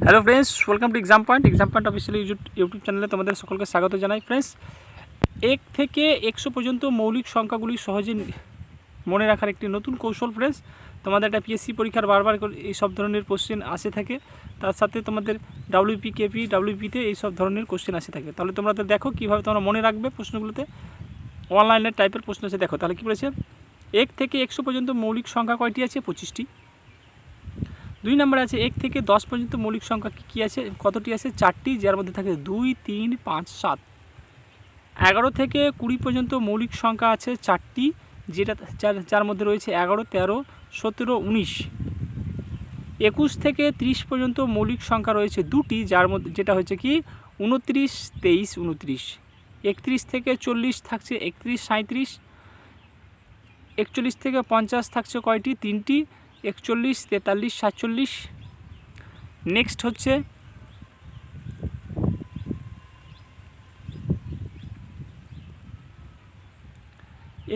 Hello friends, welcome to exam point official YouTube চ্যানেলে তোমাদের সকলকে স্বাগত জানাই। ফ্রেন্ডস, 1 থেকে 100 পর্যন্ত মৌলিক সংখ্যাগুলি সহজে মনে রাখার একটি নতুন কৌশল। ফ্রেন্ডস, তোমাদের একটা পিএসসি পরীক্ষার বারবার এই সব ধরনের কোশ্চেন আসে থাকে, তার সাথে তোমাদের ডাব্লিউপি কেপি ডাব্লিউপিতে এই সব ধরনের কোশ্চেন আসে থাকে। তাহলে তোমরা দেখো কীভাবে তোমরা মনে রাখবে প্রশ্নগুলোতে। অনলাইনের টাইপের প্রশ্ন আছে, দেখো তাহলে কী বলেছে। 1 থেকে 100 পর্যন্ত মৌলিক সংখ্যা কয়টি আছে? 25টি। 2 নম্বরে আছে 1 থেকে 10 পর্যন্ত মৌলিক সংখ্যা কী আছে? কতটি আছে? 4টি, যার মধ্যে থাকে 2, 3, 5, 7। 11 থেকে 20 পর্যন্ত মৌলিক সংখ্যা আছে 4টি, যার মধ্যে রয়েছে 11, 13, 17, 19। 21 থেকে 30 পর্যন্ত মৌলিক সংখ্যা রয়েছে 2টি, যেটা হচ্ছে কি 29, 23, 29। 31 থেকে 40 থাকছে 31, 37। 41 থেকে 50 থাকছে কয়টি? 3টি, 41, 43, 47। নেক্সট হচ্ছে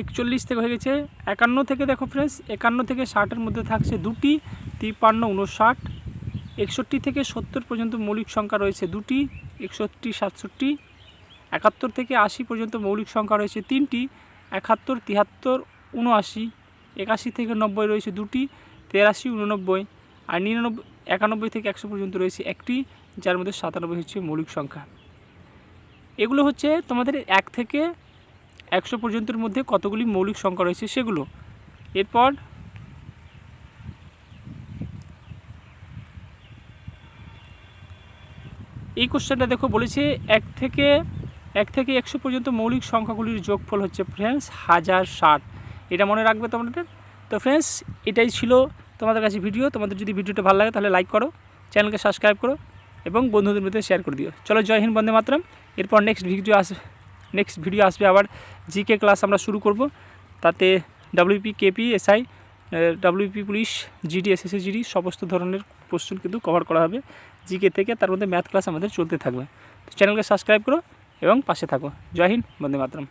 41 থেকে হয়ে গেছে 51 থেকে, দেখো ফ্রেন্ডস 51 থেকে 60-এর মধ্যে থাকছে 2টি, 53, 59। 61 থেকে 70 পর্যন্ত মৌলিক সংখ্যা রয়েছে 2টি, 61, 67। 71 থেকে 80 পর্যন্ত মৌলিক সংখ্যা রয়েছে 3টি, 71, 73, 79। 81 থেকে 90 রয়েছে 2টি, 83, 89। আর 91 থেকে 100 পর্যন্ত রয়েছে 1টি, যার মধ্যে 97 হচ্ছে মৌলিক সংখ্যা। এগুলো হচ্ছে তোমাদের 1 থেকে 100 পর্যন্তের মধ্যে কতগুলি মৌলিক সংখ্যা রয়েছে সেগুলো। এরপর এই কোশ্চেনটা দেখো, বলেছে 1 থেকে 100 পর্যন্ত মৌলিক সংখ্যাগুলির যোগফল হচ্ছে ফ্রেন্ডস 1060। এটা মনে রাখবে তোমাদের। তো ফ্রেন্ডস, এটাই ছিল তোমাদের কাছে ভিডিও। তোমাদের যদি ভিডিওটা ভালো লাগে তাহলে লাইক করো, চ্যানেলকে সাবস্ক্রাইব করো এবং বন্ধুদের মধ্যে শেয়ার করে দিও। চলো, জয় হিন্দ, বন্দে মাতরম। এরপর নেক্সট ভিডিও আসবে আবার জিকে ক্লাস আমরা শুরু করব। তাতে WP KP SI, WP police, GD SSC GD সমস্ত ধরনের কোশ্চেন কিন্তু কভার করা হবে জিকে থেকে। তার মধ্যে ম্যাথ ক্লাস আমাদের চলতে থাকবে। তো চ্যানেলকে সাবস্ক্রাইব করো এবং পাশে থাকো। জয় হিন্দ, বন্দে মাতরম।